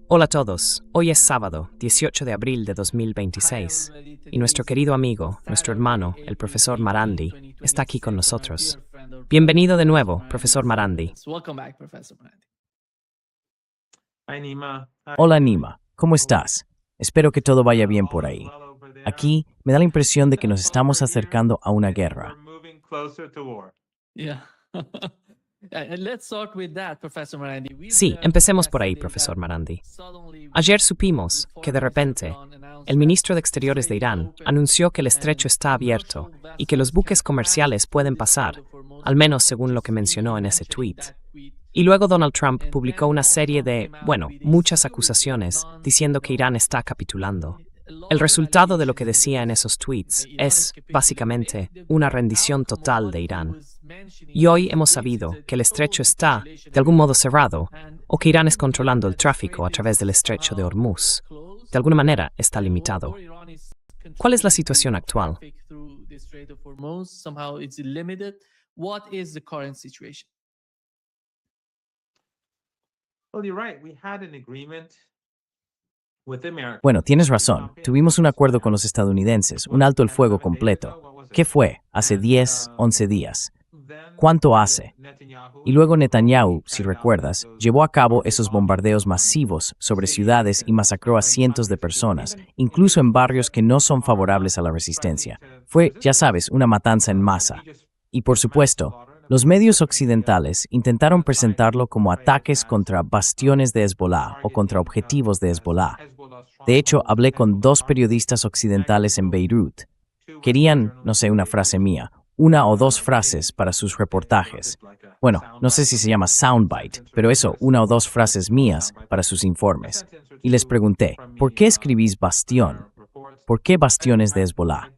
Hola a todos, hoy es sábado, 18 de abril de 2026, y nuestro querido amigo, nuestro hermano, el profesor Marandi, está aquí con nosotros. Bienvenido de nuevo, profesor Marandi. Hola Nima, ¿cómo estás? Espero que todo vaya bien por ahí. Aquí me da la impresión de que nos estamos acercando a una guerra. Sí, empecemos por ahí, profesor Marandi. Ayer supimos que de repente el ministro de Exteriores de Irán anunció que el estrecho está abierto y que los buques comerciales pueden pasar, al menos según lo que mencionó en ese tweet. Y luego Donald Trump publicó una serie de, muchas acusaciones diciendo que Irán está capitulando. El resultado de lo que decía en esos tweets es, básicamente, una rendición total de Irán. Y hoy hemos sabido que el estrecho está, de algún modo, cerrado, o que Irán es controlando el tráfico a través del estrecho de Hormuz. De alguna manera está limitado. ¿Cuál es la situación actual? Bueno, tienes razón. Tuvimos un acuerdo con los estadounidenses, un alto el fuego completo. ¿Qué fue? Hace 10, 11 días. ¿Cuánto hace? Y luego Netanyahu, si recuerdas, llevó a cabo esos bombardeos masivos sobre ciudades y masacró a cientos de personas, incluso en barrios que no son favorables a la resistencia. Fue, ya sabes, una matanza en masa. Y por supuesto, los medios occidentales intentaron presentarlo como ataques contra bastiones de Hezbollah o contra objetivos de Hezbollah. De hecho, hablé con 2 periodistas occidentales en Beirut. Querían, no sé, una frase mía, 1 o 2 frases para sus reportajes. Bueno, no sé si se llama soundbite, pero eso, 1 o 2 frases mías para sus informes. Y les pregunté, ¿por qué escribís bastión? ¿Por qué bastiones de Hezbollah?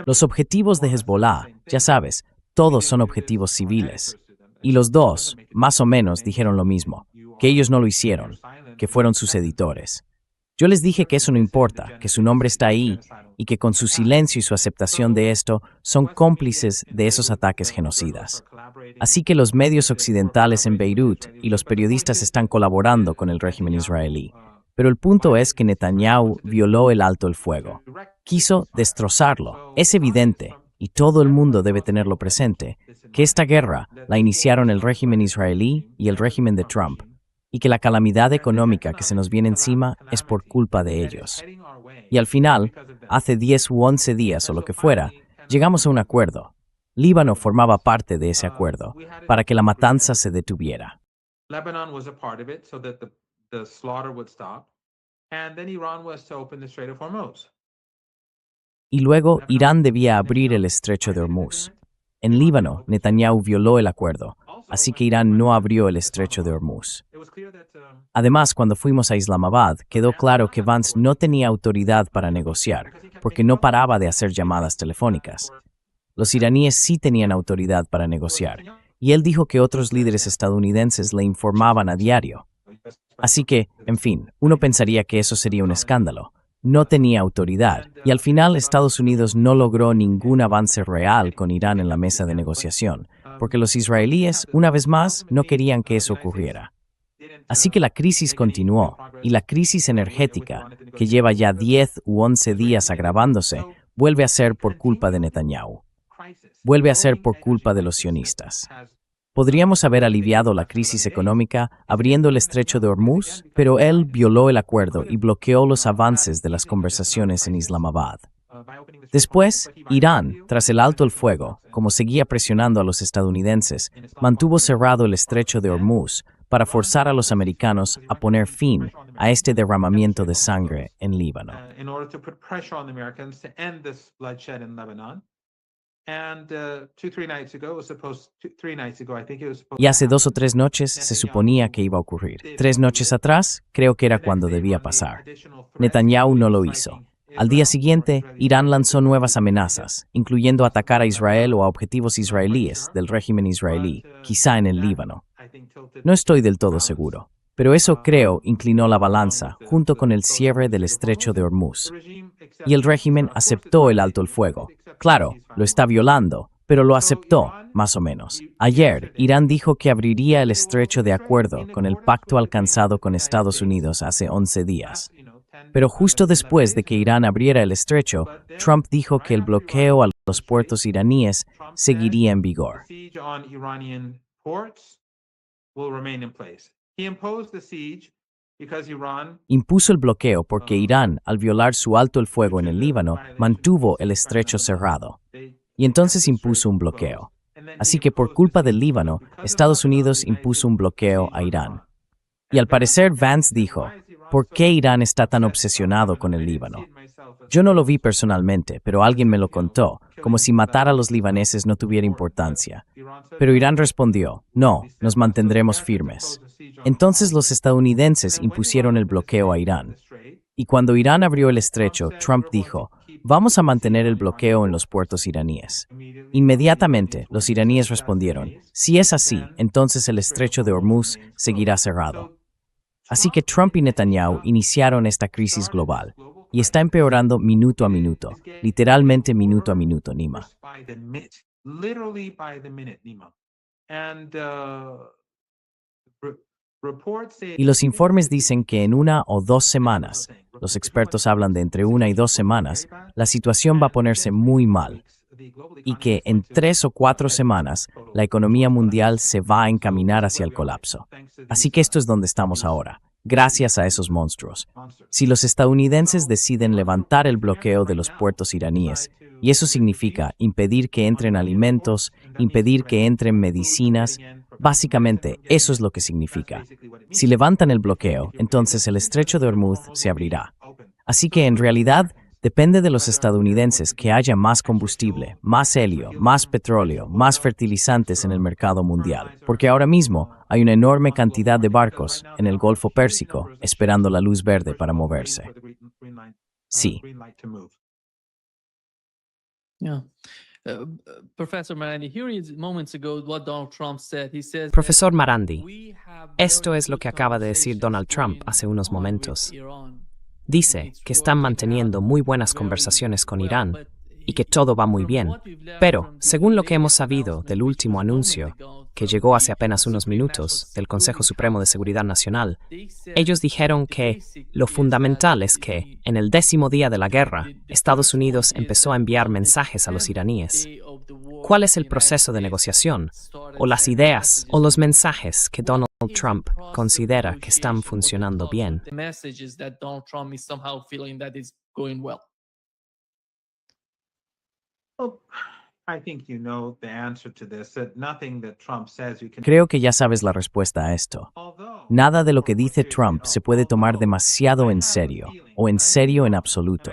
Los objetivos de Hezbollah, ya sabes, todos son objetivos civiles. Y los 2, más o menos, dijeron lo mismo, que ellos no lo hicieron, que fueron sus editores. Yo les dije que eso no importa, que su nombre está ahí y que con su silencio y su aceptación de esto son cómplices de esos ataques genocidas. Así que los medios occidentales en Beirut y los periodistas están colaborando con el régimen israelí. Pero el punto es que Netanyahu violó el alto el fuego. Quiso destrozarlo. Es evidente, y todo el mundo debe tenerlo presente, que esta guerra la iniciaron el régimen israelí y el régimen de Trump, y que la calamidad económica que se nos viene encima es por culpa de ellos. Y al final, hace 10 u 11 días o lo que fuera, llegamos a un acuerdo. Líbano formaba parte de ese acuerdo para que la matanza se detuviera. Y luego Irán debía abrir el estrecho de Hormuz. En Líbano, Netanyahu violó el acuerdo, así que Irán no abrió el estrecho de Hormuz. Además, cuando fuimos a Islamabad, quedó claro que Vance no tenía autoridad para negociar, porque no paraba de hacer llamadas telefónicas. Los iraníes sí tenían autoridad para negociar, y él dijo que otros líderes estadounidenses le informaban a diario. Así que, en fin, uno pensaría que eso sería un escándalo. No tenía autoridad, y al final Estados Unidos no logró ningún avance real con Irán en la mesa de negociación, porque los israelíes, una vez más, no querían que eso ocurriera. Así que la crisis continuó, y la crisis energética, que lleva ya 10 u 11 días agravándose, vuelve a ser por culpa de Netanyahu. Vuelve a ser por culpa de los sionistas. Podríamos haber aliviado la crisis económica abriendo el estrecho de Hormuz, pero él violó el acuerdo y bloqueó los avances de las conversaciones en Islamabad. Después, Irán, tras el alto el fuego, como seguía presionando a los estadounidenses, mantuvo cerrado el estrecho de Hormuz para forzar a los americanos a poner fin a este derramamiento de sangre en Líbano. Y hace 2 o 3 noches se suponía que iba a ocurrir. 3 noches atrás, creo que era cuando debía pasar. Netanyahu no lo hizo. Al día siguiente, Irán lanzó nuevas amenazas, incluyendo atacar a Israel o a objetivos israelíes del régimen israelí, quizá en el Líbano. No estoy del todo seguro, pero eso creo inclinó la balanza junto con el cierre del estrecho de Hormuz. Y el régimen aceptó el alto el fuego. Claro, lo está violando, pero lo aceptó, más o menos. Ayer, Irán dijo que abriría el estrecho de acuerdo con el pacto alcanzado con Estados Unidos hace 11 días. Pero justo después de que Irán abriera el estrecho, Trump dijo que el bloqueo a los puertos iraníes seguiría en vigor. Impuso el bloqueo porque Irán, al violar su alto el fuego en el Líbano, mantuvo el estrecho cerrado. Y entonces impuso un bloqueo. Así que por culpa del Líbano, Estados Unidos impuso un bloqueo a Irán. Y al parecer Vance dijo, ¿por qué Irán está tan obsesionado con el Líbano? Yo no lo vi personalmente, pero alguien me lo contó, como si matar a los libaneses no tuviera importancia. Pero Irán respondió, no, nos mantendremos firmes. Entonces los estadounidenses impusieron el bloqueo a Irán. Y cuando Irán abrió el estrecho, Trump dijo, vamos a mantener el bloqueo en los puertos iraníes. Inmediatamente, los iraníes respondieron, si es así, entonces el estrecho de Hormuz seguirá cerrado. Así que Trump y Netanyahu iniciaron esta crisis global, y está empeorando minuto a minuto, literalmente minuto a minuto, Nima. Y los informes dicen que en 1 o 2 semanas, los expertos hablan de entre 1 y 2 semanas, la situación va a ponerse muy mal. Y que en 3 o 4 semanas, la economía mundial se va a encaminar hacia el colapso. Así que esto es donde estamos ahora, gracias a esos monstruos. Si los estadounidenses deciden levantar el bloqueo de los puertos iraníes, y eso significa impedir que entren alimentos, impedir que entren medicinas, básicamente eso es lo que significa. Si levantan el bloqueo, entonces el estrecho de Hormuz se abrirá. Así que en realidad depende de los estadounidenses que haya más combustible, más helio, más petróleo, más fertilizantes en el mercado mundial, porque ahora mismo hay una enorme cantidad de barcos en el Golfo Pérsico esperando la luz verde para moverse. Sí. Profesor Marandi, esto es lo que acaba de decir Donald Trump hace unos momentos. Dice que están manteniendo muy buenas conversaciones con Irán y que todo va muy bien. Pero, según lo que hemos sabido del último anuncio, que llegó hace apenas unos minutos del Consejo Supremo de Seguridad Nacional, ellos dijeron que lo fundamental es que, en el 10º día de la guerra, Estados Unidos empezó a enviar mensajes a los iraníes. ¿Cuál es el proceso de negociación, o las ideas, o los mensajes que Donald Trump considera que están funcionando bien? Creo que ya sabes la respuesta a esto. Nada de lo que dice Trump se puede tomar demasiado en serio, o en serio en absoluto.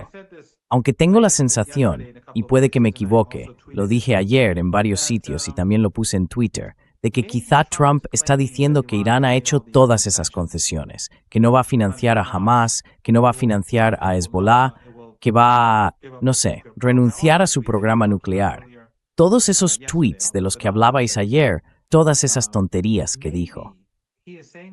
Aunque tengo la sensación, y puede que me equivoque, lo dije ayer en varios sitios y también lo puse en Twitter, de que quizá Trump está diciendo que Irán ha hecho todas esas concesiones, que no va a financiar a Hamas, que no va a financiar a Hezbollah, que va a, no sé, renunciar a su programa nuclear. Todos esos tweets de los que hablabais ayer, todas esas tonterías que dijo.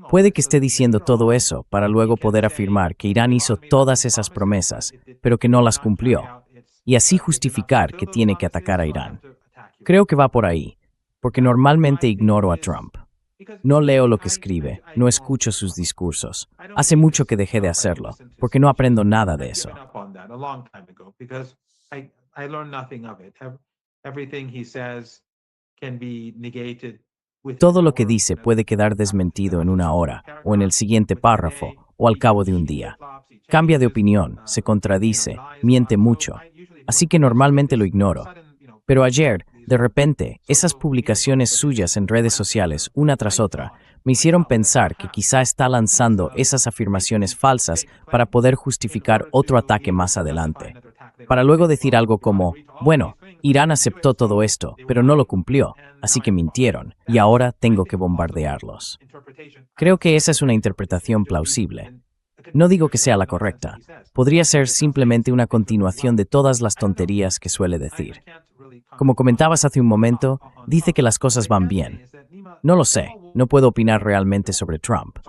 Puede que esté diciendo todo eso para luego poder afirmar que Irán hizo todas esas promesas, pero que no las cumplió, y así justificar que tiene que atacar a Irán. Creo que va por ahí, porque normalmente ignoro a Trump. No leo lo que escribe, no escucho sus discursos. Hace mucho que dejé de hacerlo, porque no aprendo nada de eso. Todo lo que dice puede quedar desmentido en 1 hora, o en el siguiente párrafo, o al cabo de un día. Cambia de opinión, se contradice, miente mucho. Así que normalmente lo ignoro. Pero ayer, de repente, esas publicaciones suyas en redes sociales, una tras otra, me hicieron pensar que quizá está lanzando esas afirmaciones falsas para poder justificar otro ataque más adelante. Para luego decir algo como, bueno, Irán aceptó todo esto, pero no lo cumplió, así que mintieron, y ahora tengo que bombardearlos. Creo que esa es una interpretación plausible. No digo que sea la correcta. Podría ser simplemente una continuación de todas las tonterías que suele decir. Como comentabas hace un momento, dice que las cosas van bien. No lo sé, no puedo opinar realmente sobre Trump.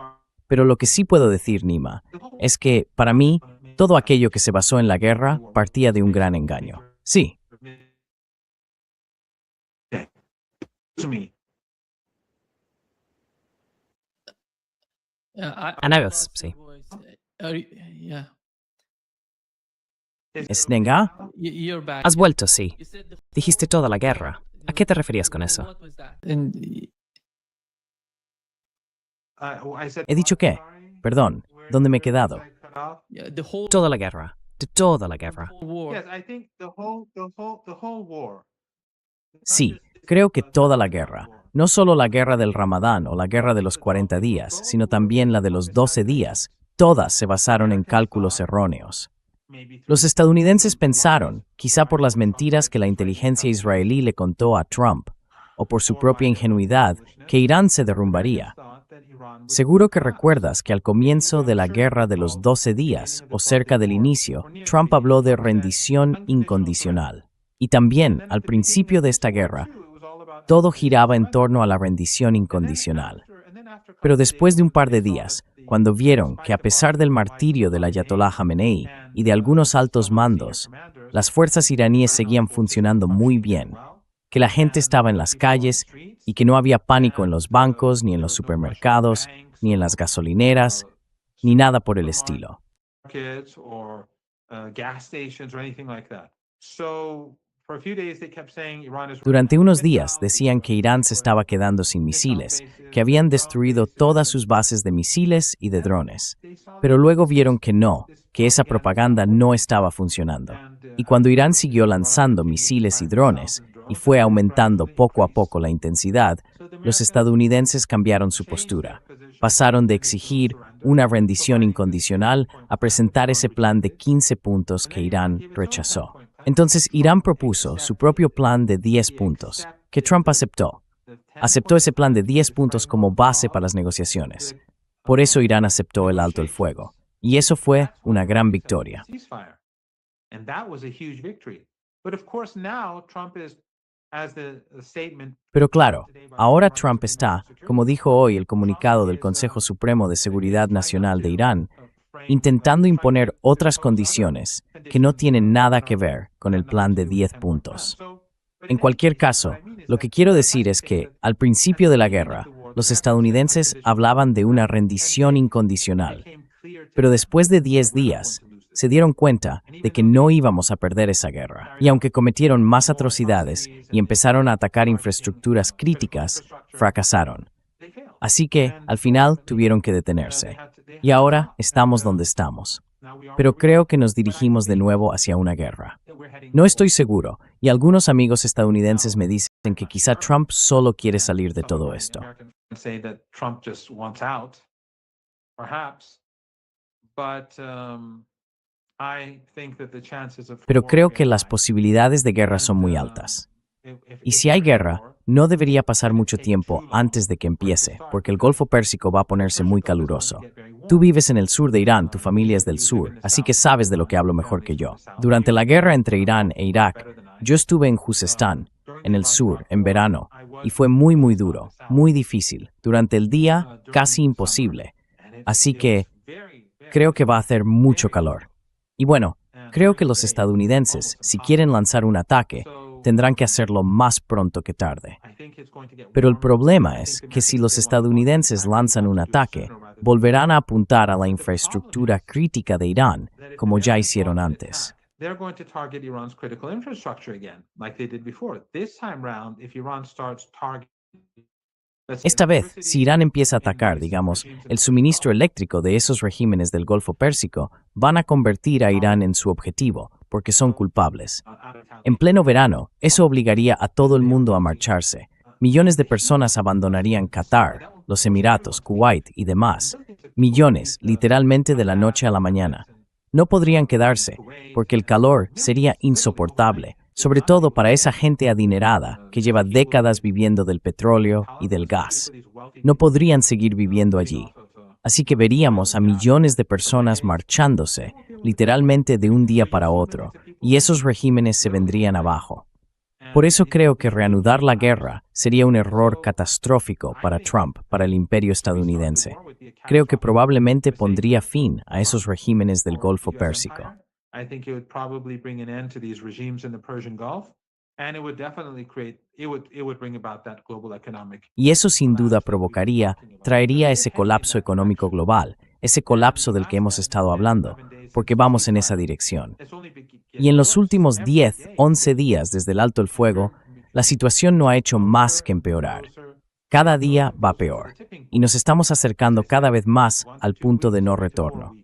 Pero lo que sí puedo decir, Nima, es que, para mí, todo aquello que se basó en la guerra partía de un gran engaño. Sí, Una vez, sí. ¿Snega? Has vuelto, sí. Dijiste toda la guerra. ¿A qué te referías con eso? He dicho qué. Perdón, ¿dónde me he quedado? Toda la guerra. De toda la guerra. Sí, creo que toda la guerra. No solo la guerra del Ramadán o la guerra de los 40 días, sino también la de los 12 días. Todas se basaron en cálculos erróneos. Los estadounidenses pensaron, quizá por las mentiras que la inteligencia israelí le contó a Trump, o por su propia ingenuidad, que Irán se derrumbaría. Seguro que recuerdas que al comienzo de la guerra de los 12 días, o cerca del inicio, Trump habló de rendición incondicional. Y también, al principio de esta guerra, todo giraba en torno a la rendición incondicional. Pero después de un par de días, cuando vieron que a pesar del martirio del Ayatollah Jamenei y de algunos altos mandos, las fuerzas iraníes seguían funcionando muy bien, que la gente estaba en las calles y que no había pánico en los bancos, ni en los supermercados, ni en las gasolineras, ni nada por el estilo. Durante unos días decían que Irán se estaba quedando sin misiles, que habían destruido todas sus bases de misiles y de drones. Pero luego vieron que no, que esa propaganda no estaba funcionando. Y cuando Irán siguió lanzando misiles y drones, y fue aumentando poco a poco la intensidad, los estadounidenses cambiaron su postura. Pasaron de exigir una rendición incondicional a presentar ese plan de 15 puntos que Irán rechazó. Entonces Irán propuso su propio plan de 10 puntos, que Trump aceptó. Aceptó ese plan de 10 puntos como base para las negociaciones. Por eso Irán aceptó el alto el fuego. Y eso fue una gran victoria. Pero claro, ahora Trump está, como dijo hoy el comunicado del Consejo Supremo de Seguridad Nacional de Irán, intentando imponer otras condiciones que no tienen nada que ver con el plan de 10 puntos. En cualquier caso, lo que quiero decir es que, al principio de la guerra, los estadounidenses hablaban de una rendición incondicional, pero después de 10 días, se dieron cuenta de que no íbamos a perder esa guerra. Y aunque cometieron más atrocidades y empezaron a atacar infraestructuras críticas, fracasaron. Así que, al final, tuvieron que detenerse. Y ahora estamos donde estamos. Pero creo que nos dirigimos de nuevo hacia una guerra. No estoy seguro, y algunos amigos estadounidenses me dicen que quizá Trump solo quiere salir de todo esto. Pero creo que las posibilidades de guerra son muy altas. Y si hay guerra, no debería pasar mucho tiempo antes de que empiece, porque el Golfo Pérsico va a ponerse muy caluroso. Tú vives en el sur de Irán, tu familia es del sur, así que sabes de lo que hablo mejor que yo. Durante la guerra entre Irán e Irak, yo estuve en Juzestán, en el sur, en verano, y fue muy duro, muy difícil. Durante el día, casi imposible. Así que creo que va a hacer mucho calor. Y bueno, creo que los estadounidenses, si quieren lanzar un ataque, tendrán que hacerlo más pronto que tarde. Pero el problema es que si los estadounidenses lanzan un ataque, volverán a apuntar a la infraestructura crítica de Irán, como ya hicieron antes. Esta vez, si Irán empieza a atacar, digamos, el suministro eléctrico de esos regímenes del Golfo Pérsico, van a convertir a Irán en su objetivo, porque son culpables. En pleno verano, eso obligaría a todo el mundo a marcharse. Millones de personas abandonarían Qatar, los Emiratos, Kuwait y demás. Millones, literalmente de la noche a la mañana. No podrían quedarse, porque el calor sería insoportable, sobre todo para esa gente adinerada que lleva décadas viviendo del petróleo y del gas. No podrían seguir viviendo allí. Así que veríamos a millones de personas marchándose, literalmente de un día para otro, y esos regímenes se vendrían abajo. Por eso creo que reanudar la guerra sería un error catastrófico para Trump, para el imperio estadounidense. Creo que probablemente pondría fin a esos regímenes del Golfo Pérsico. Y eso sin duda traería ese colapso económico global, ese colapso del que hemos estado hablando, porque vamos en esa dirección. Y en los últimos 10, 11 días desde el alto el fuego, la situación no ha hecho más que empeorar. Cada día va peor, y nos estamos acercando cada vez más al punto de no retorno.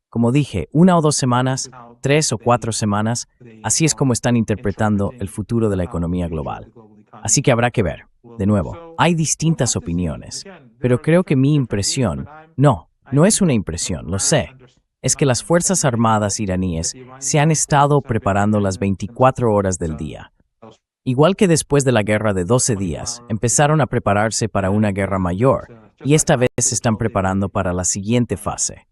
Como dije, 1 o 2 semanas, 3 o 4 semanas, así es como están interpretando el futuro de la economía global. Así que habrá que ver. De nuevo, hay distintas opiniones, pero creo que mi impresión, no es una impresión, lo sé, es que las Fuerzas Armadas iraníes se han estado preparando las 24 horas del día. Igual que después de la guerra de 12 días, empezaron a prepararse para una guerra mayor, y esta vez se están preparando para la siguiente fase.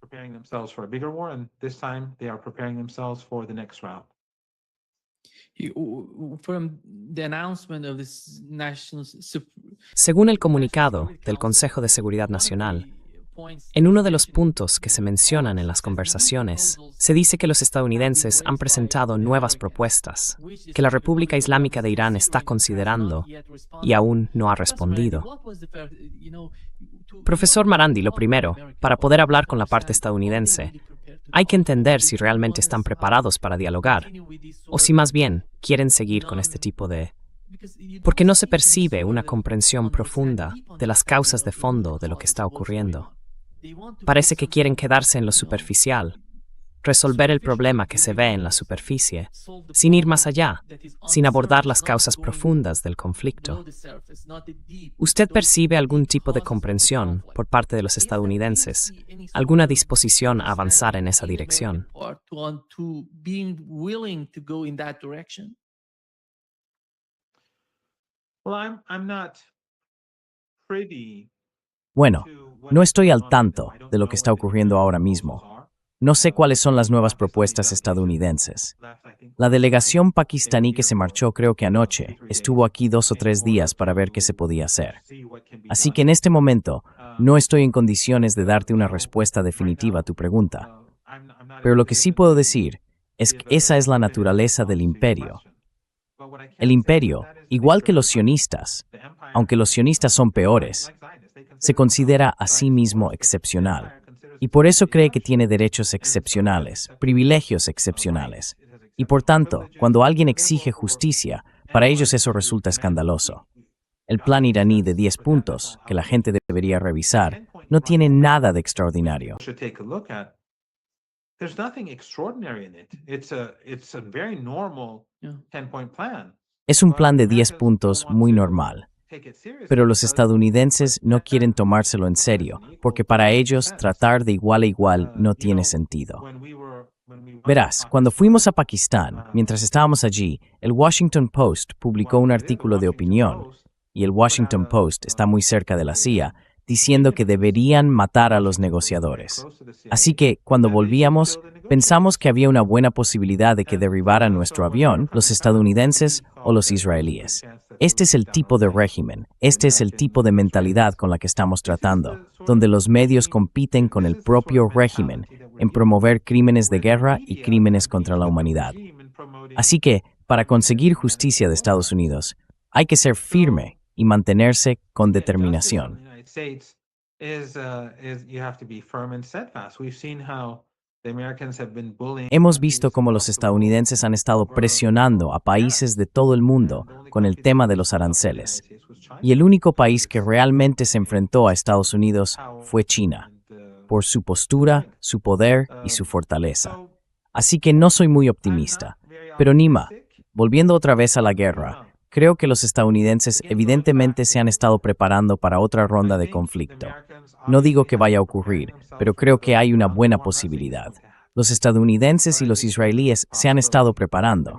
Según el comunicado del Consejo de Seguridad Nacional, en uno de los puntos que se mencionan en las conversaciones, se dice que los estadounidenses han presentado nuevas propuestas, que la República Islámica de Irán está considerando y aún no ha respondido. Profesor Marandi, lo primero, para poder hablar con la parte estadounidense, hay que entender si realmente están preparados para dialogar, o si más bien quieren seguir con este tipo de... Porque no se percibe una comprensión profunda de las causas de fondo de lo que está ocurriendo. Parece que quieren quedarse en lo superficial, resolver el problema que se ve en la superficie, sin ir más allá, sin abordar las causas profundas del conflicto. ¿Usted percibe algún tipo de comprensión por parte de los estadounidenses, alguna disposición a avanzar en esa dirección? Bueno, no estoy al tanto de lo que está ocurriendo ahora mismo. No sé cuáles son las nuevas propuestas estadounidenses. La delegación pakistaní que se marchó creo que anoche estuvo aquí 2 o 3 días para ver qué se podía hacer. Así que en este momento no estoy en condiciones de darte una respuesta definitiva a tu pregunta. Pero lo que sí puedo decir es que esa es la naturaleza del imperio. El imperio, igual que los sionistas, aunque los sionistas son peores, se considera a sí mismo excepcional. Y por eso cree que tiene derechos excepcionales, privilegios excepcionales. Y por tanto, cuando alguien exige justicia, para ellos eso resulta escandaloso. El plan iraní de 10 puntos, que la gente debería revisar, no tiene nada de extraordinario. Es un plan de 10 puntos muy normal. Pero los estadounidenses no quieren tomárselo en serio, porque para ellos tratar de igual a igual no tiene sentido. Verás, cuando fuimos a Pakistán, mientras estábamos allí, el Washington Post publicó un artículo de opinión, y el Washington Post está muy cerca de la CIA, diciendo que deberían matar a los negociadores. Así que, cuando volvíamos, pensamos que había una buena posibilidad de que derribaran nuestro avión los estadounidenses o los israelíes. Este es el tipo de régimen, este es el tipo de mentalidad con la que estamos tratando, donde los medios compiten con el propio régimen en promover crímenes de guerra y crímenes contra la humanidad. Así que, para conseguir justicia de Estados Unidos, hay que ser firme y mantenerse con determinación. Hemos visto cómo los estadounidenses han estado presionando a países de todo el mundo con el tema de los aranceles. Y el único país que realmente se enfrentó a Estados Unidos fue China, por su postura, su poder y su fortaleza. Así que no soy muy optimista. Pero Nima, volviendo otra vez a la guerra, creo que los estadounidenses evidentemente se han estado preparando para otra ronda de conflicto. No digo que vaya a ocurrir, pero creo que hay una buena posibilidad. Los estadounidenses y los israelíes se han estado preparando.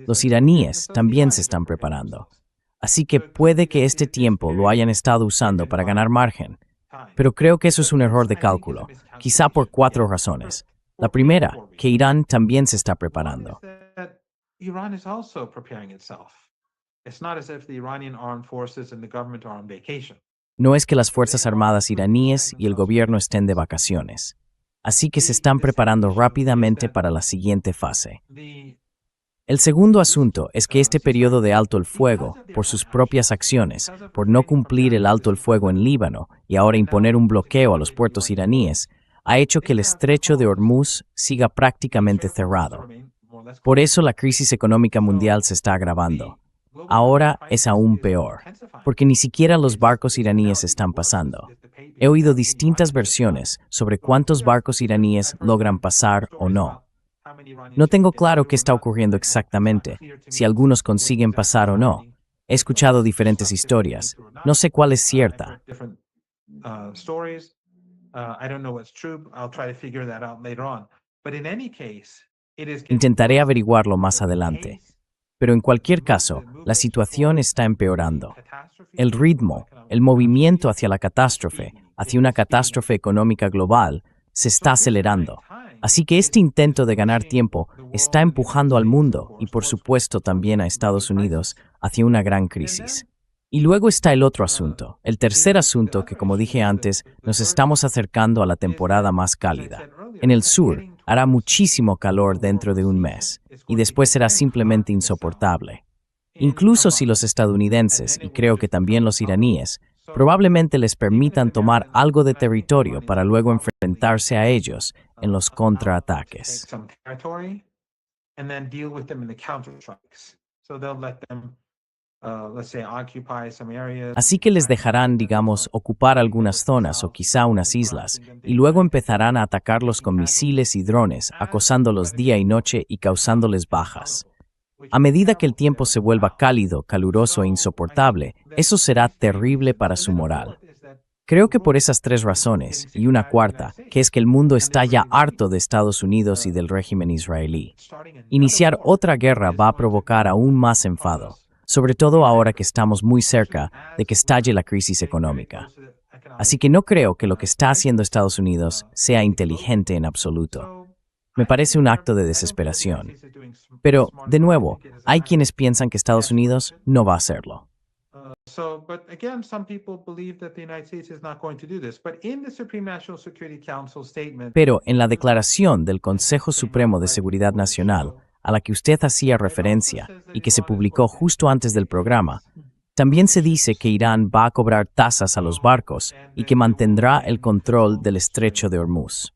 Los iraníes también se están preparando. Así que puede que este tiempo lo hayan estado usando para ganar margen. Pero creo que eso es un error de cálculo, quizá por 4 razones. La primera, que Irán también se está preparando. No es que las Fuerzas Armadas iraníes y el gobierno estén de vacaciones. Así que se están preparando rápidamente para la siguiente fase. El segundo asunto es que este periodo de alto el fuego, por sus propias acciones, por no cumplir el alto el fuego en Líbano y ahora imponer un bloqueo a los puertos iraníes, ha hecho que el estrecho de Hormuz siga prácticamente cerrado. Por eso la crisis económica mundial se está agravando. Ahora es aún peor, porque ni siquiera los barcos iraníes están pasando. He oído distintas versiones sobre cuántos barcos iraníes logran pasar o no. No tengo claro qué está ocurriendo exactamente, si algunos consiguen pasar o no. He escuchado diferentes historias. No sé cuál es cierta. Intentaré averiguarlo más adelante. Pero en cualquier caso, la situación está empeorando. El ritmo, el movimiento hacia la catástrofe, hacia una catástrofe económica global, se está acelerando. Así que este intento de ganar tiempo está empujando al mundo y por supuesto también a Estados Unidos hacia una gran crisis. Y luego está el otro asunto, el tercer asunto que, como dije antes, nos estamos acercando a la temporada más cálida. En el sur hará muchísimo calor dentro de un mes y después será simplemente insoportable. Incluso si los estadounidenses, y creo que también los iraníes, probablemente les permitan tomar algo de territorio para luego enfrentarse a ellos en los contraataques. Así que les dejarán, digamos, ocupar algunas zonas o quizá unas islas, y luego empezarán a atacarlos con misiles y drones, acosándolos día y noche y causándoles bajas. A medida que el tiempo se vuelva cálido, caluroso e insoportable, eso será terrible para su moral. Creo que por esas tres razones, y una cuarta, que es que el mundo está ya harto de Estados Unidos y del régimen israelí. Iniciar otra guerra va a provocar aún más enfado, sobre todo ahora que estamos muy cerca de que estalle la crisis económica. Así que no creo que lo que está haciendo Estados Unidos sea inteligente en absoluto. Me parece un acto de desesperación. Pero, de nuevo, hay quienes piensan que Estados Unidos no va a hacerlo. Pero en la declaración del Consejo Supremo de Seguridad Nacional, a la que usted hacía referencia y que se publicó justo antes del programa, también se dice que Irán va a cobrar tasas a los barcos y que mantendrá el control del estrecho de Hormuz.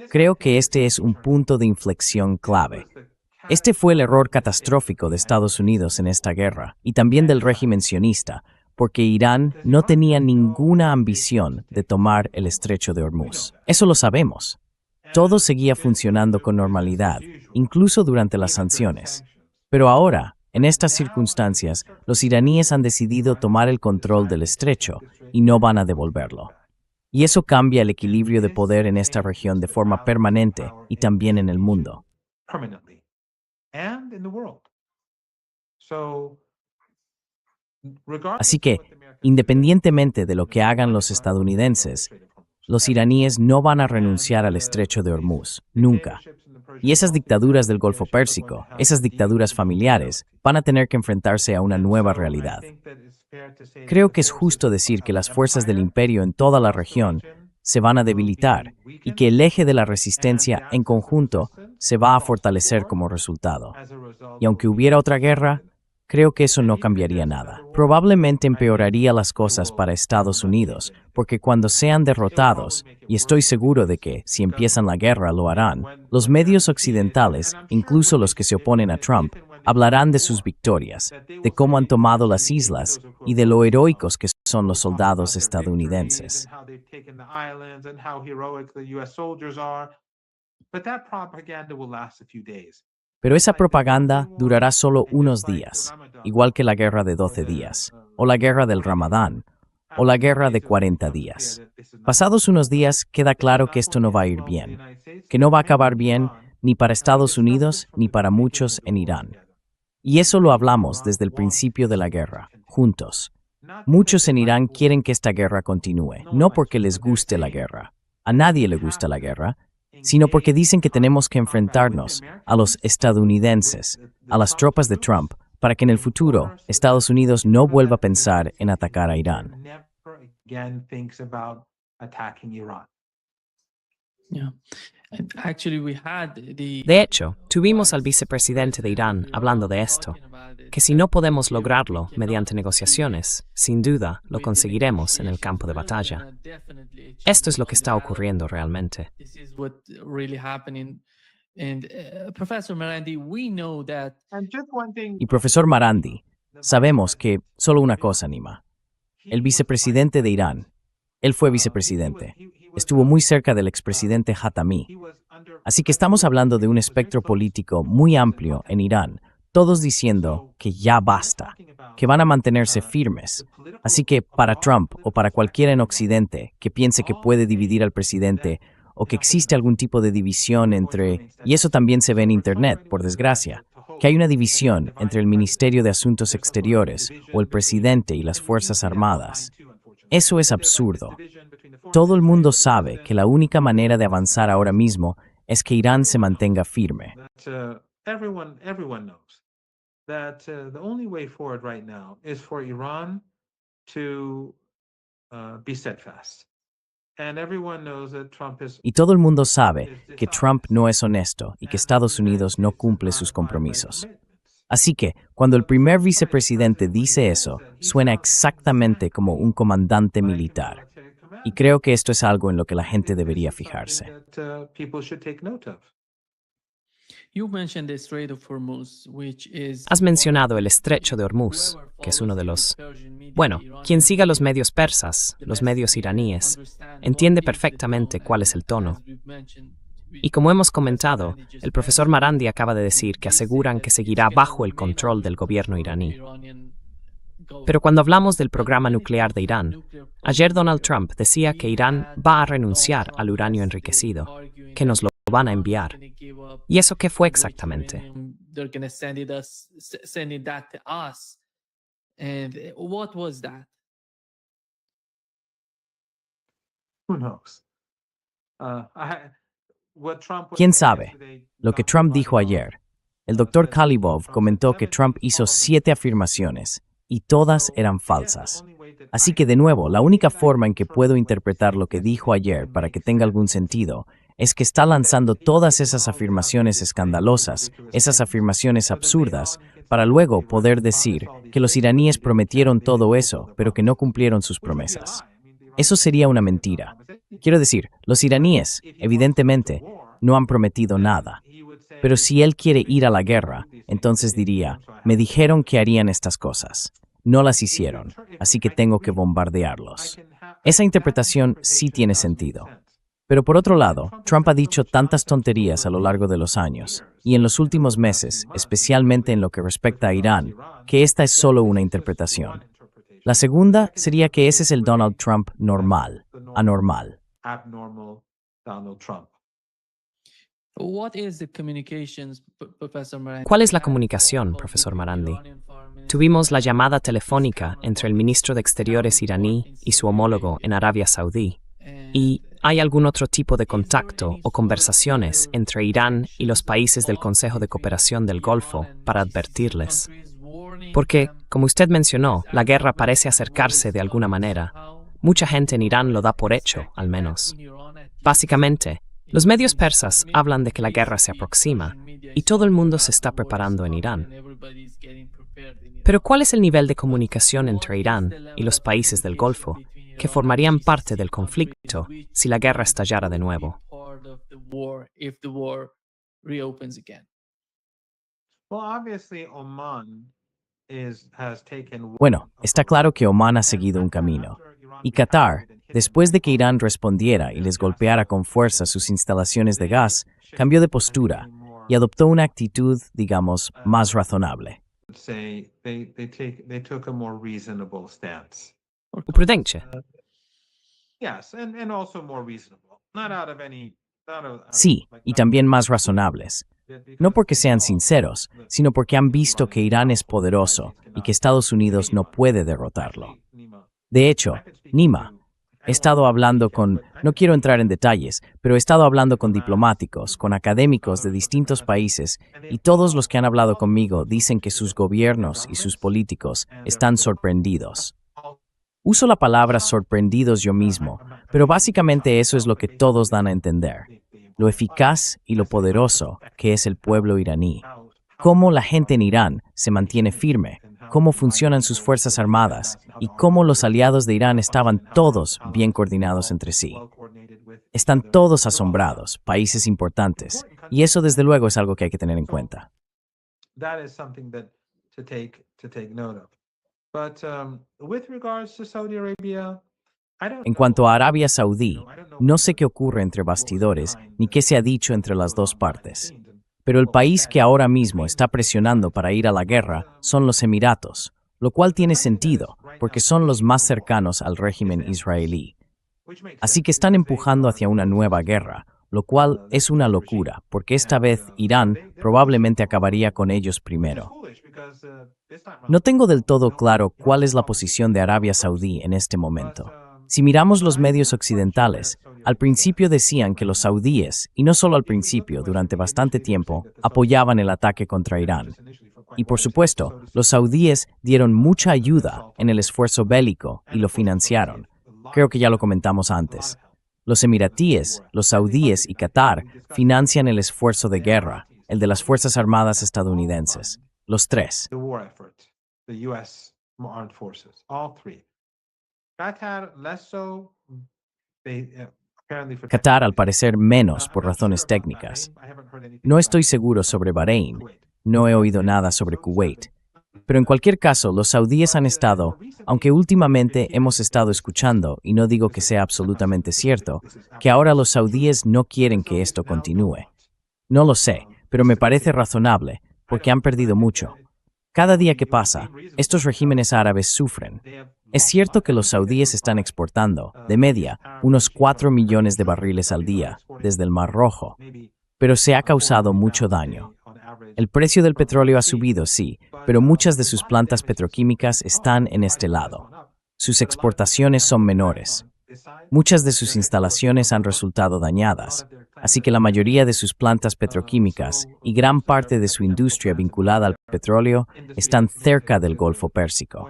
Creo que este es un punto de inflexión clave. Este fue el error catastrófico de Estados Unidos en esta guerra y también del régimen sionista, porque Irán no tenía ninguna ambición de tomar el estrecho de Hormuz. Eso lo sabemos. Todo seguía funcionando con normalidad, incluso durante las sanciones. Pero ahora, en estas circunstancias, los iraníes han decidido tomar el control del estrecho y no van a devolverlo. Y eso cambia el equilibrio de poder en esta región de forma permanente y también en el mundo. Así que, independientemente de lo que hagan los estadounidenses, los iraníes no van a renunciar al estrecho de Hormuz, nunca. Y esas dictaduras del Golfo Pérsico, esas dictaduras familiares, van a tener que enfrentarse a una nueva realidad. Creo que es justo decir que las fuerzas del imperio en toda la región se van a debilitar y que el eje de la resistencia en conjunto se va a fortalecer como resultado. Y aunque hubiera otra guerra, creo que eso no cambiaría nada. Probablemente empeoraría las cosas para Estados Unidos, porque cuando sean derrotados, y estoy seguro de que, si empiezan la guerra, lo harán, los medios occidentales, incluso los que se oponen a Trump, hablarán de sus victorias, de cómo han tomado las islas y de lo heroicos que son los soldados estadounidenses. Pero esa propaganda durará solo unos días, igual que la guerra de 12 días, o la guerra del Ramadán, o la guerra de 40 días. Pasados unos días queda claro que esto no va a ir bien, que no va a acabar bien ni para Estados Unidos ni para muchos en Irán. Y eso lo hablamos desde el principio de la guerra, juntos. Muchos en Irán quieren que esta guerra continúe, no porque les guste la guerra. A nadie le gusta la guerra, sino porque dicen que tenemos que enfrentarnos a los estadounidenses, a las tropas de Trump, para que en el futuro Estados Unidos no vuelva a pensar en atacar a Irán. De hecho, tuvimos al vicepresidente de Irán hablando de esto, que si no podemos lograrlo mediante negociaciones, sin duda lo conseguiremos en el campo de batalla. Esto es lo que está ocurriendo realmente. Y profesor Marandi, sabemos que solo una cosa anima. El vicepresidente de Irán, él fue vicepresidente, estuvo muy cerca del expresidente Hatami. Así que estamos hablando de un espectro político muy amplio en Irán, todos diciendo que ya basta, que van a mantenerse firmes. Así que para Trump o para cualquiera en Occidente que piense que puede dividir al presidente o que existe algún tipo de división entre, y eso también se ve en Internet, por desgracia, que hay una división entre el Ministerio de Asuntos Exteriores o el presidente y las Fuerzas Armadas. Eso es absurdo. Todo el mundo sabe que la única manera de avanzar ahora mismo es que Irán se mantenga firme. Y todo el mundo sabe que Trump no es honesto y que Estados Unidos no cumple sus compromisos. Así que, cuando el primer vicepresidente dice eso, suena exactamente como un comandante militar. Y creo que esto es algo en lo que la gente debería fijarse. Has mencionado el estrecho de Hormuz, que es uno de los... Bueno, quien siga los medios persas, los medios iraníes, entiende perfectamente cuál es el tono. Y como hemos comentado, el profesor Marandi acaba de decir que aseguran que seguirá bajo el control del gobierno iraní. Pero cuando hablamos del programa nuclear de Irán, ayer Donald Trump decía que Irán va a renunciar al uranio enriquecido, que nos lo van a enviar. ¿Y eso qué fue exactamente? ¿Quién sabe? Lo que Trump dijo ayer. El doctor Kalibov comentó que Trump hizo 7 afirmaciones y todas eran falsas. Así que de nuevo, la única forma en que puedo interpretar lo que dijo ayer para que tenga algún sentido es que está lanzando todas esas afirmaciones escandalosas, esas afirmaciones absurdas, para luego poder decir que los iraníes prometieron todo eso, pero que no cumplieron sus promesas. Eso sería una mentira. Quiero decir, los iraníes, evidentemente, no han prometido nada. Pero si él quiere ir a la guerra, entonces diría, me dijeron que harían estas cosas. No las hicieron, así que tengo que bombardearlos. Esa interpretación sí tiene sentido. Pero por otro lado, Trump ha dicho tantas tonterías a lo largo de los años, y en los últimos meses, especialmente en lo que respecta a Irán, que esta es solo una interpretación. La segunda sería que ese es el Donald Trump normal, anormal. ¿Cuál es la comunicación, profesor Marandi? Tuvimos la llamada telefónica entre el ministro de Exteriores iraní y su homólogo en Arabia Saudí. ¿Y hay algún otro tipo de contacto o conversaciones entre Irán y los países del Consejo de Cooperación del Golfo para advertirles? Porque, como usted mencionó, la guerra parece acercarse de alguna manera. Mucha gente en Irán lo da por hecho, al menos. Básicamente, los medios persas hablan de que la guerra se aproxima y todo el mundo se está preparando en Irán. Pero ¿cuál es el nivel de comunicación entre Irán y los países del Golfo que formarían parte del conflicto si la guerra estallara de nuevo? Bueno, está claro que Omán ha seguido un camino. Y Qatar, después de que Irán respondiera y les golpeara con fuerza sus instalaciones de gas, cambió de postura y adoptó una actitud, digamos, más razonable. O prudente. Sí, y también más razonables. No porque sean sinceros, sino porque han visto que Irán es poderoso y que Estados Unidos no puede derrotarlo. De hecho, Nima, he estado hablando con, no quiero entrar en detalles, pero he estado hablando con diplomáticos, con académicos de distintos países, y todos los que han hablado conmigo dicen que sus gobiernos y sus políticos están sorprendidos. Uso la palabra sorprendidos yo mismo, pero básicamente eso es lo que todos dan a entender. lo eficaz y lo poderoso que es el pueblo iraní, cómo la gente en Irán se mantiene firme, cómo funcionan sus fuerzas armadas y cómo los aliados de Irán estaban todos bien coordinados entre sí. Están todos asombrados, países importantes, y eso desde luego es algo que hay que tener en cuenta. En cuanto a Arabia Saudí, no sé qué ocurre entre bastidores ni qué se ha dicho entre las dos partes. Pero el país que ahora mismo está presionando para ir a la guerra son los Emiratos, lo cual tiene sentido, porque son los más cercanos al régimen israelí. Así que están empujando hacia una nueva guerra, lo cual es una locura, porque esta vez Irán probablemente acabaría con ellos primero. No tengo del todo claro cuál es la posición de Arabia Saudí en este momento. Si miramos los medios occidentales, al principio decían que los saudíes, y no solo al principio, durante bastante tiempo, apoyaban el ataque contra Irán. Y por supuesto, los saudíes dieron mucha ayuda en el esfuerzo bélico y lo financiaron. Creo que ya lo comentamos antes. Los emiratíes, los saudíes y Qatar financian el esfuerzo de guerra, el de las Fuerzas Armadas estadounidenses. Los tres. Qatar, al parecer, menos por razones técnicas. No estoy seguro sobre Bahrein, no he oído nada sobre Kuwait. Pero en cualquier caso, los saudíes han estado, aunque últimamente hemos estado escuchando, y no digo que sea absolutamente cierto, que ahora los saudíes no quieren que esto continúe. No lo sé, pero me parece razonable, porque han perdido mucho. Cada día que pasa, estos regímenes árabes sufren. Es cierto que los saudíes están exportando, de media, unos 4 millones de barriles al día, desde el Mar Rojo, pero se ha causado mucho daño. El precio del petróleo ha subido, sí, pero muchas de sus plantas petroquímicas están en este lado. Sus exportaciones son menores. Muchas de sus instalaciones han resultado dañadas, así que la mayoría de sus plantas petroquímicas y gran parte de su industria vinculada al petróleo están cerca del Golfo Pérsico.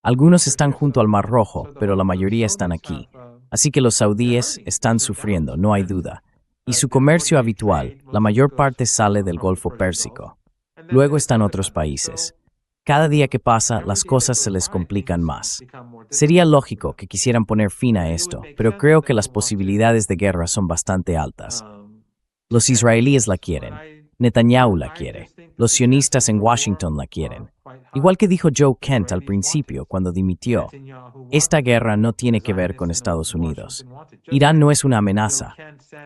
Algunos están junto al Mar Rojo, pero la mayoría están aquí. Así que los saudíes están sufriendo, no hay duda. Y su comercio habitual, la mayor parte sale del Golfo Pérsico. Luego están otros países. Cada día que pasa, las cosas se les complican más. Sería lógico que quisieran poner fin a esto, pero creo que las posibilidades de guerra son bastante altas. Los israelíes la quieren. Netanyahu la quiere. Los sionistas en Washington la quieren. Igual que dijo Joe Kent al principio cuando dimitió, esta guerra no tiene que ver con Estados Unidos. Irán no es una amenaza.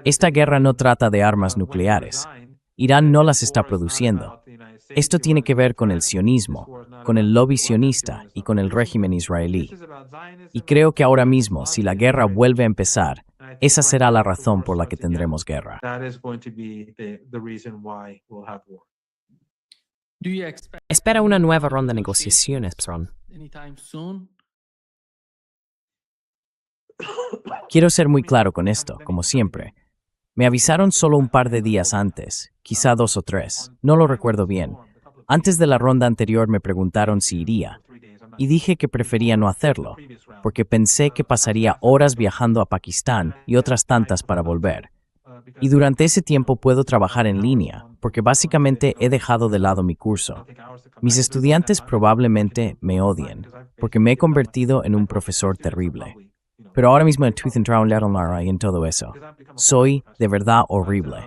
Esta guerra no trata de armas nucleares. Irán no las está produciendo. Esto tiene que ver con el sionismo, con el lobby sionista y con el régimen israelí. Y creo que ahora mismo, si la guerra vuelve a empezar, esa será la razón por la que tendremos guerra. ¿Espera una nueva ronda de negociaciones, Ron? Quiero ser muy claro con esto, como siempre. Me avisaron solo un par de días antes, quizá 2 o 3, no lo recuerdo bien. Antes de la ronda anterior me preguntaron si iría, y dije que prefería no hacerlo, porque pensé que pasaría horas viajando a Pakistán y otras tantas para volver. Y durante ese tiempo puedo trabajar en línea, porque básicamente he dejado de lado mi curso. Mis estudiantes probablemente me odien, porque me he convertido en un profesor terrible. Pero ahora mismo en Tooth and Trail y en todo eso, soy de verdad horrible.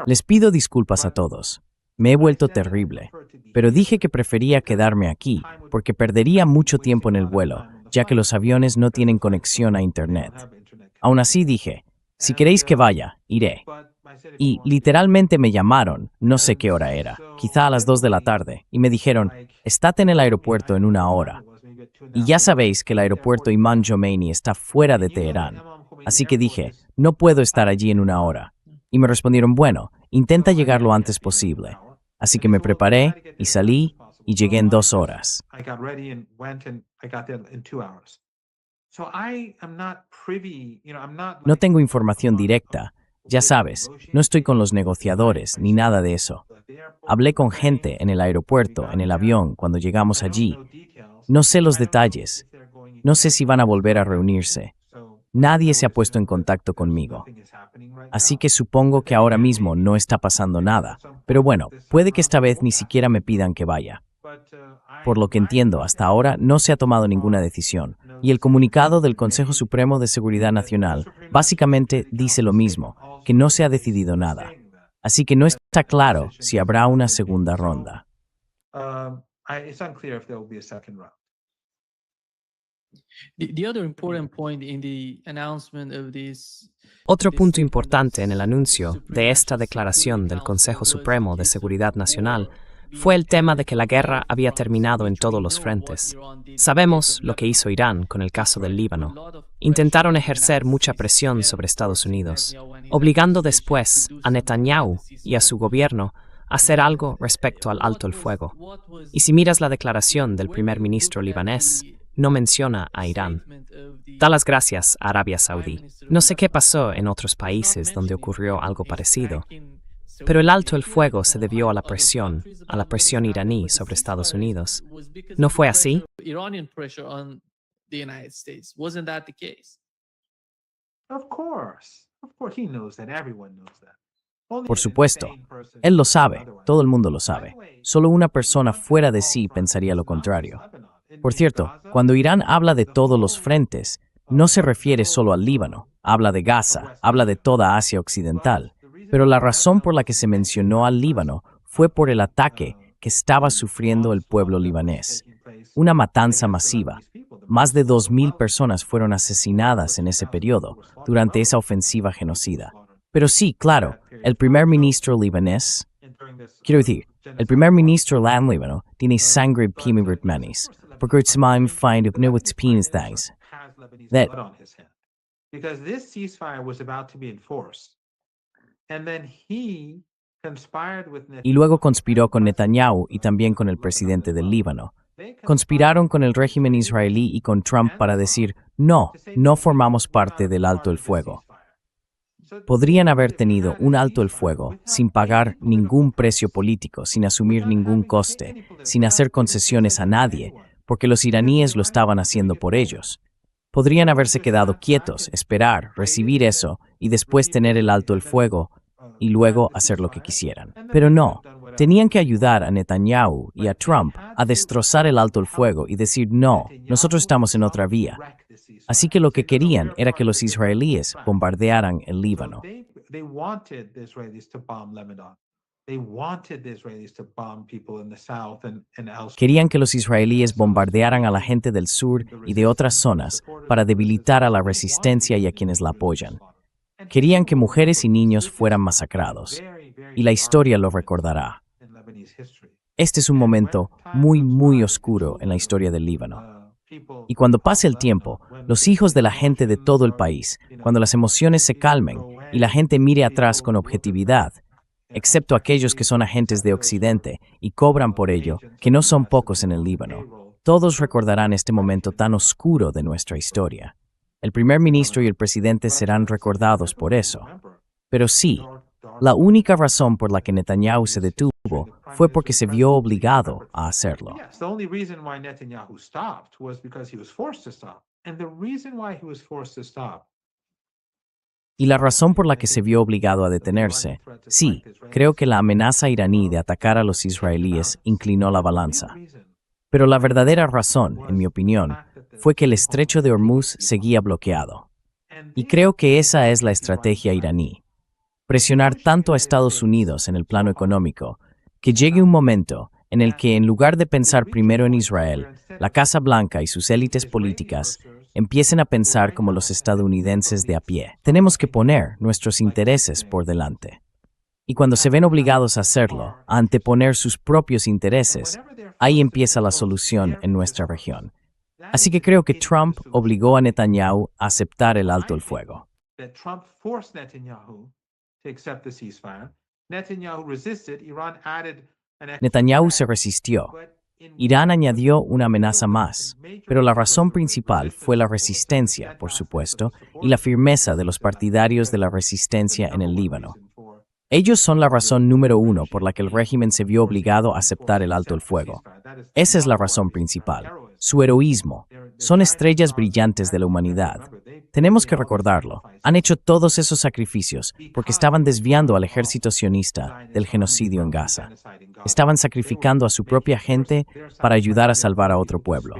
Les pido disculpas a todos. Me he vuelto terrible, pero dije que prefería quedarme aquí porque perdería mucho tiempo en el vuelo, ya que los aviones no tienen conexión a Internet. Aún así dije, si queréis que vaya, iré. Y literalmente me llamaron, no sé qué hora era, quizá a las 2 de la tarde, y me dijeron, estate en el aeropuerto en 1 hora. Y ya sabéis que el aeropuerto Imam Khomeini está fuera de Teherán. Así que dije, no puedo estar allí en 1 hora. Y me respondieron, bueno, intenta llegar lo antes posible. Así que me preparé y salí y llegué en 2 horas. No tengo información directa, Ya sabes, no estoy con los negociadores ni nada de eso. Hablé con gente en el aeropuerto, en el avión, cuando llegamos allí. No sé los detalles. No sé si van a volver a reunirse. Nadie se ha puesto en contacto conmigo. Así que supongo que ahora mismo no está pasando nada. Pero bueno, puede que esta vez ni siquiera me pidan que vaya. Por lo que entiendo, hasta ahora no se ha tomado ninguna decisión. Y el comunicado del Consejo Supremo de Seguridad Nacional básicamente dice lo mismo, que no se ha decidido nada. Así que no está claro si habrá una segunda ronda. The other important point in the announcement of this Otro punto importante en el anuncio de esta declaración del Consejo Supremo de Seguridad Nacional fue el tema de que la guerra había terminado en todos los frentes. Sabemos lo que hizo Irán con el caso del Líbano. Intentaron ejercer mucha presión sobre Estados Unidos, obligando después a Netanyahu y a su gobierno a hacer algo respecto al alto el fuego. Y si miras la declaración del primer ministro libanés, no menciona a Irán. Da las gracias a Arabia Saudí. No sé qué pasó en otros países donde ocurrió algo parecido, pero el alto el fuego se debió a la presión iraní sobre Estados Unidos. ¿No fue así? Iranian pressure on the United States. Wasn't that the case? Of course. Of course, he knows that. Everyone knows that. Only Por an supuesto, insane person él lo would sabe, otherwise. todo el mundo lo sabe. Solo una persona fuera de sí pensaría lo contrario. Por cierto, cuando Irán habla de todos los frentes, no se refiere solo al Líbano, habla de Gaza, habla de toda Asia Occidental. Pero la razón por la que se mencionó al Líbano fue por el ataque que estaba sufriendo el pueblo libanés. Una matanza masiva. Más de 2.000 personas fueron asesinadas en ese periodo, durante esa ofensiva genocida. Pero sí, claro, el primer ministro libanés, quiero decir, el primer ministro del Líbano tiene sangre manis, porque es mein find of no experience things. That because this ceasefire was about to be enforced. And then he conspired with y luego conspiró con Netanyahu y también con el presidente del Líbano. Conspiraron con el régimen israelí y con Trump para decir, no, no formamos parte del alto el fuego. Podrían haber tenido un alto el fuego sin pagar ningún precio político, sin asumir ningún coste, sin hacer concesiones a nadie, porque los iraníes lo estaban haciendo por ellos. Podrían haberse quedado quietos, esperar, recibir eso y después tener el alto el fuego y luego hacer lo que quisieran. Pero no, tenían que ayudar a Netanyahu y a Trump a destrozar el alto el fuego y decir no, nosotros estamos en otra vía. Así que lo que querían era que los israelíes bombardearan el Líbano. They wanted the Israelis to bomb Lebanon. They wanted the Israelis to bomb people in the south and elsewhere. Querían que los israelíes bombardearan a la gente del sur y de otras zonas para debilitar a la resistencia y a quienes la apoyan. Querían que mujeres y niños fueran masacrados. Y la historia lo recordará. Este es un momento muy, muy oscuro en la historia del Líbano. Y cuando pase el tiempo, los hijos de la gente de todo el país, cuando las emociones se calmen y la gente mire atrás con objetividad, excepto aquellos que son agentes de Occidente y cobran por ello, que no son pocos en el Líbano, todos recordarán este momento tan oscuro de nuestra historia. El primer ministro y el presidente serán recordados por eso. Pero sí, la única razón por la que Netanyahu se detuvo fue porque se vio obligado a hacerlo. Yes, the only reason why Netanyahu stopped was because he was forced to stop. And the reason why he was forced to stop. Y la razón por la que se vio obligado a detenerse, sí, creo que la amenaza iraní de atacar a los israelíes inclinó la balanza. Pero la verdadera razón, en mi opinión, fue que el estrecho de Hormuz seguía bloqueado. Y creo que esa es la estrategia iraní. Presionar tanto a Estados Unidos en el plano económico, que llegue un momento en el que, en lugar de pensar primero en Israel, la Casa Blanca y sus élites políticas empiecen a pensar como los estadounidenses de a pie. Tenemos que poner nuestros intereses por delante. Y cuando se ven obligados a hacerlo, a anteponer sus propios intereses, ahí empieza la solución en nuestra región. Así que creo que Trump obligó a Netanyahu a aceptar el alto el fuego. That Trump forced Netanyahu to accept the ceasefire. Netanyahu resisted. Iran added an extra Netanyahu se resistió, Irán añadió una amenaza más, pero la razón principal fue la resistencia, por supuesto, y la firmeza de los partidarios de la resistencia en el Líbano. Ellos son la razón número uno por la que el régimen se vio obligado a aceptar el alto el fuego. Esa es la razón principal, su heroísmo. Son estrellas brillantes de la humanidad. Tenemos que recordarlo. Han hecho todos esos sacrificios porque estaban desviando al ejército sionista del genocidio en Gaza. Estaban sacrificando a su propia gente para ayudar a salvar a otro pueblo.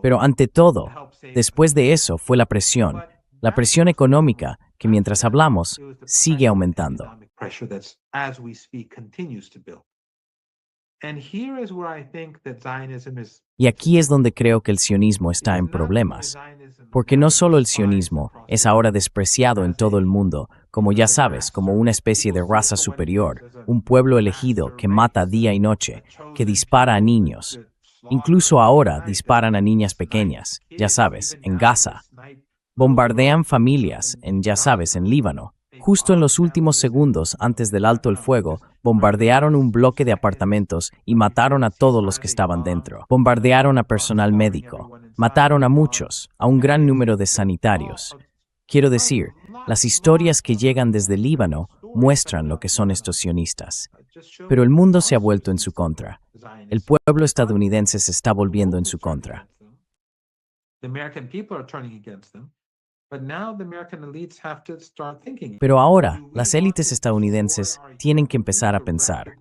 Pero ante todo, después de eso fue la presión económica que mientras hablamos sigue aumentando. Y aquí es donde creo que el sionismo está en problemas, porque no solo el sionismo es ahora despreciado en todo el mundo, como ya sabes, como una especie de raza superior, un pueblo elegido que mata día y noche, que dispara a niños. Incluso ahora disparan a niñas pequeñas, ya sabes, en Gaza. Bombardean familias ya sabes, en Líbano. Justo en los últimos segundos antes del alto el fuego, bombardearon un bloque de apartamentos y mataron a todos los que estaban dentro. Bombardearon a personal médico. Mataron a muchos, a un gran número de sanitarios. Quiero decir, las historias que llegan desde Líbano muestran lo que son estos sionistas. Pero el mundo se ha vuelto en su contra. El pueblo estadounidense se está volviendo en su contra. Pero ahora, las élites estadounidenses tienen que empezar a pensar.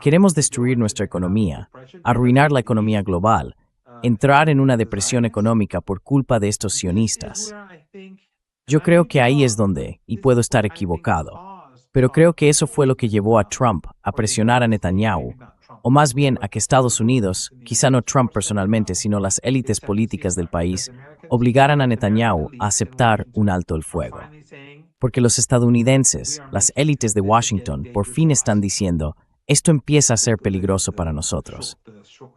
Queremos destruir nuestra economía, arruinar la economía global, entrar en una depresión económica por culpa de estos sionistas. Yo creo que ahí es donde, y puedo estar equivocado, pero creo que eso fue lo que llevó a Trump a presionar a Netanyahu, o más bien a que Estados Unidos, quizá no Trump personalmente, sino las élites políticas del país, obligaran a Netanyahu a aceptar un alto el fuego. Porque los estadounidenses, las élites de Washington, por fin están diciendo, esto empieza a ser peligroso para nosotros.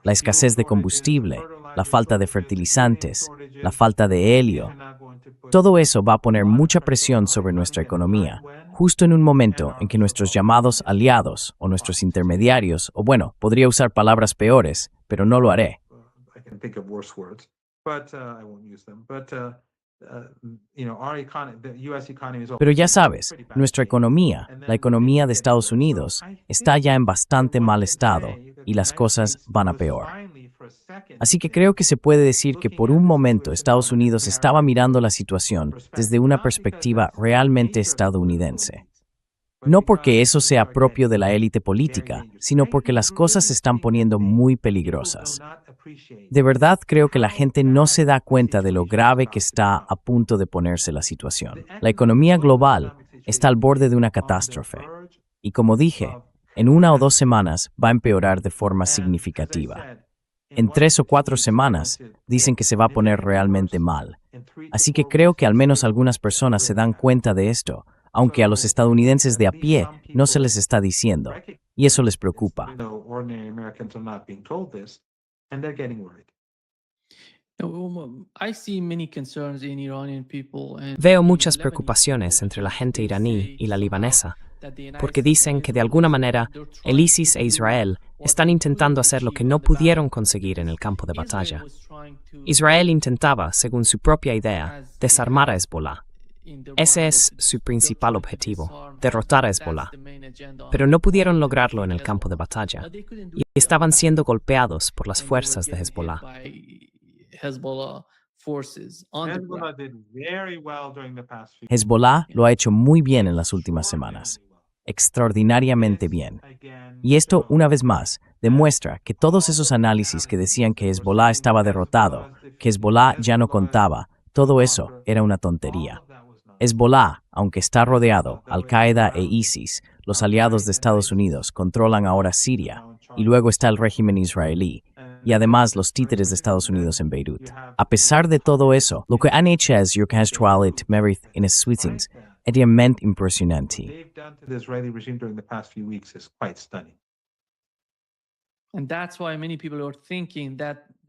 La escasez de combustible, la falta de fertilizantes, la falta de helio, todo eso va a poner mucha presión sobre nuestra economía, justo en un momento en que nuestros llamados aliados o nuestros intermediarios, o bueno, podría usar palabras peores, pero no lo haré. Pero ya sabes, nuestra economía, la economía de Estados Unidos, está ya en bastante mal estado y las cosas van a peor. Así que creo que se puede decir que por un momento Estados Unidos estaba mirando la situación desde una perspectiva realmente estadounidense. No porque eso sea propio de la élite política, sino porque las cosas se están poniendo muy peligrosas. De verdad creo que la gente no se da cuenta de lo grave que está a punto de ponerse la situación. La economía global está al borde de una catástrofe. Y como dije, en 1 o 2 semanas va a empeorar de forma significativa. En 3 o 4 semanas dicen que se va a poner realmente mal. Así que creo que al menos algunas personas se dan cuenta de esto, aunque a los estadounidenses de a pie no se les está diciendo. Y eso les preocupa. Veo muchas preocupaciones entre la gente iraní y la libanesa, porque dicen que de alguna manera el ISIS e Israel están intentando hacer lo que no pudieron conseguir en el campo de batalla. Israel intentaba, según su propia idea, desarmar a Hezbollah. Ese es su principal objetivo, derrotar a Hezbollah. Pero no pudieron lograrlo en el campo de batalla y estaban siendo golpeados por las fuerzas de Hezbollah. Hezbollah lo ha hecho muy bien en las últimas semanas, extraordinariamente bien. Y esto, una vez más, demuestra que todos esos análisis que decían que Hezbollah estaba derrotado, que Hezbollah ya no contaba, todo eso era una tontería. Hezbollah, aunque está rodeado, Al-Qaeda e ISIS, los aliados de Estados Unidos, controlan ahora Siria, y luego está el régimen israelí, y además los títeres de Estados Unidos en Beirut. A pesar de todo eso, lo que han hecho es Yurkashtualit Merith in Switzings, realmente impresionante.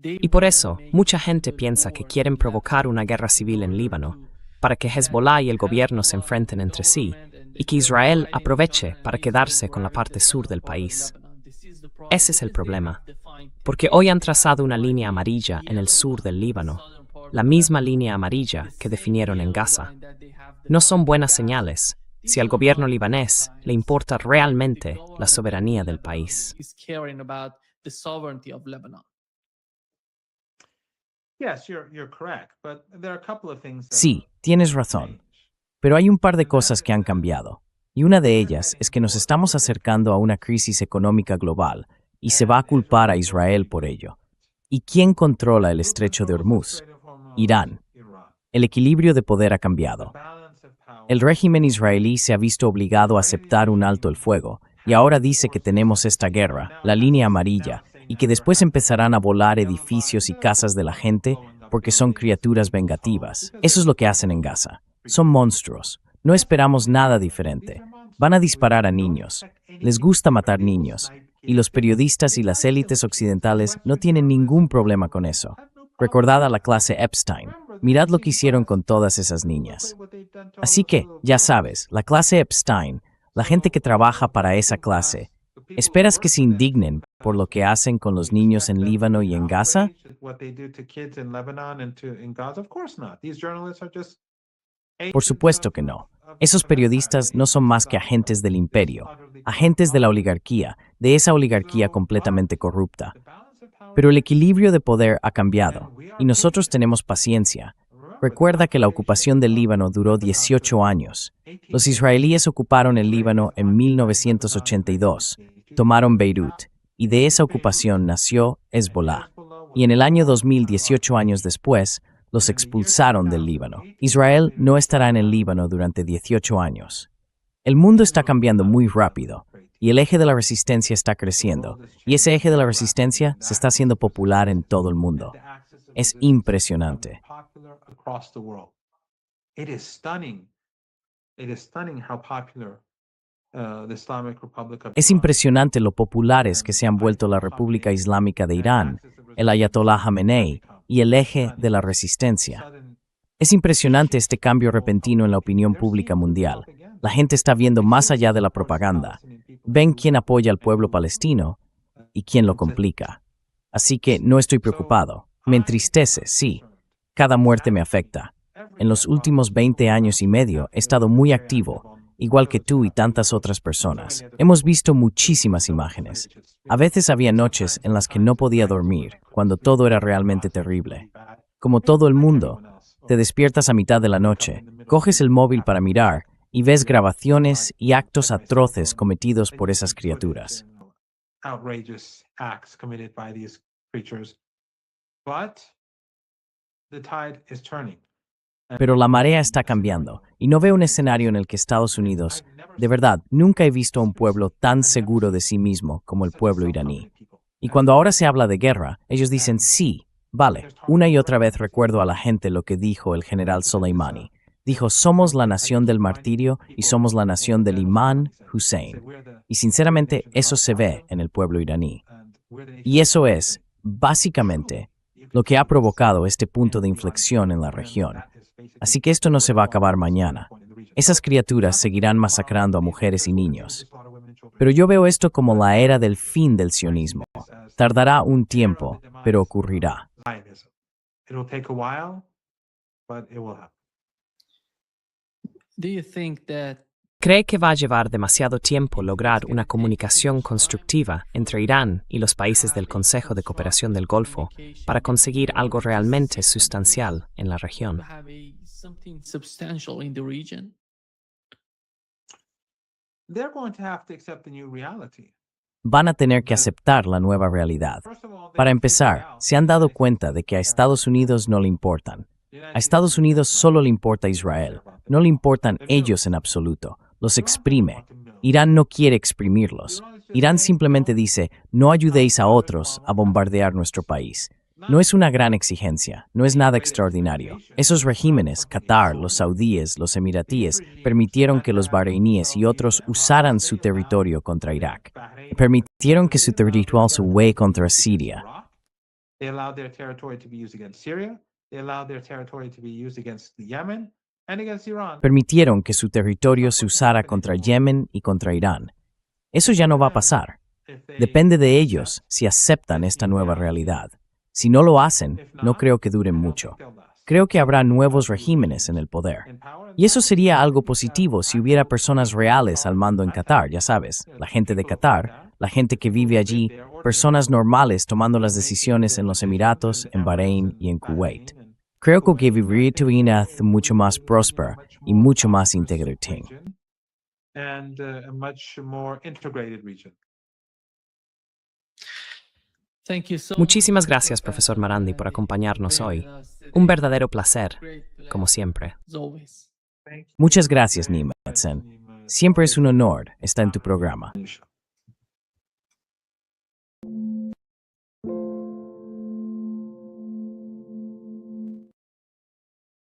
Y por eso, mucha gente piensa que quieren provocar una guerra civil en Líbano, para que Hezbollah y el gobierno se enfrenten entre sí, y que Israel aproveche para quedarse con la parte sur del país. Ese es el problema. porque hoy han trazado una línea amarilla en el sur del Líbano, la misma línea amarilla que definieron en Gaza. No son buenas señales si al gobierno libanés le importa realmente la soberanía del país. Sí, tienes razón. Pero hay un par de cosas que han cambiado. Y una de ellas es que nos estamos acercando a una crisis económica global y se va a culpar a Israel por ello. ¿Y quién controla el estrecho de Hormuz? Irán. El equilibrio de poder ha cambiado. El régimen israelí se ha visto obligado a aceptar un alto el fuego y ahora dice que tenemos esta guerra, la línea amarilla, y que después empezarán a volar edificios y casas de la gente porque son criaturas vengativas. Eso es lo que hacen en Gaza. Son monstruos. No esperamos nada diferente. Van a disparar a niños. Les gusta matar niños. Y los periodistas y las élites occidentales no tienen ningún problema con eso. Recordad a la clase Epstein. Mirad lo que hicieron con todas esas niñas. Así que, ya sabes, la clase Epstein, la gente que trabaja para esa clase, ¿esperas que se indignen por lo que hacen con los niños en Líbano y en Gaza? Por supuesto que no. Esos periodistas no son más que agentes del imperio, agentes de la oligarquía, de esa oligarquía completamente corrupta. Pero el equilibrio de poder ha cambiado, y nosotros tenemos paciencia. Recuerda que la ocupación del Líbano duró 18 años. Los israelíes ocuparon el Líbano en 1982, tomaron Beirut, y de esa ocupación nació Hezbollah. Y en el año 2000, 18 años después, los expulsaron del Líbano. Israel no estará en el Líbano durante 18 años. El mundo está cambiando muy rápido, y el eje de la resistencia está creciendo, y ese eje de la resistencia se está haciendo popular en todo el mundo. Es impresionante. Es impresionante lo populares que se han vuelto la República Islámica de Irán, el Ayatollah Jamenei y el eje de la resistencia. Es impresionante este cambio repentino en la opinión pública mundial. La gente está viendo más allá de la propaganda. Ven quién apoya al pueblo palestino y quién lo complica. Así que no estoy preocupado. Me entristece, sí. Cada muerte me afecta. En los últimos 20 años y medio he estado muy activo, igual que tú y tantas otras personas. Hemos visto muchísimas imágenes. A veces había noches en las que no podía dormir, cuando todo era realmente terrible. Como todo el mundo, te despiertas a mitad de la noche, coges el móvil para mirar y ves grabaciones y actos atroces cometidos por esas criaturas. Pero la marea está cambiando, y no veo un escenario en el que Estados Unidos, de verdad, nunca he visto a un pueblo tan seguro de sí mismo como el pueblo iraní. Y cuando ahora se habla de guerra, ellos dicen sí, vale. Una y otra vez recuerdo a la gente lo que dijo el general Soleimani. Dijo, somos la nación del martirio y somos la nación del imán Hussein. Y sinceramente, eso se ve en el pueblo iraní. Y eso es, básicamente, lo que ha provocado este punto de inflexión en la región. Así que esto no se va a acabar mañana. Esas criaturas seguirán masacrando a mujeres y niños. Pero yo veo esto como la era del fin del sionismo. Tardará un tiempo, pero ocurrirá. ¿Cree que va a llevar demasiado tiempo lograr una comunicación constructiva entre Irán y los países del Consejo de Cooperación del Golfo para conseguir algo realmente sustancial en la región? Van a tener que aceptar la nueva realidad. Para empezar, se han dado cuenta de que a Estados Unidos no le importan. A Estados Unidos solo le importa Israel. No le importan ellos en absoluto. Los exprime. Irán no quiere exprimirlos. Irán simplemente dice, no ayudéis a otros a bombardear nuestro país. No es una gran exigencia, no es nada extraordinario. Esos regímenes, Qatar, los saudíes, los emiratíes, permitieron que los bareiníes y otros usaran su territorio contra Irak. Permitieron que su territorio se use contra Siria. Permitieron que su territorio se usara contra Yemen y contra Irán. Eso ya no va a pasar. Depende de ellos si aceptan esta nueva realidad. Si no lo hacen, no creo que duren mucho. Creo que habrá nuevos regímenes en el poder. Y eso sería algo positivo si hubiera personas reales al mando en Qatar, ya sabes, la gente de Qatar, la gente que vive allí, personas normales tomando las decisiones en los Emiratos, en Bahrein y en Kuwait. Creo que viviría mucho más próspera y mucho más integrante. And a much more integrated region. Muchísimas gracias, profesor Marandi, por acompañarnos hoy. Un verdadero placer, como siempre. Muchas gracias, Nimetsen. Siempre es un honor estar en tu programa.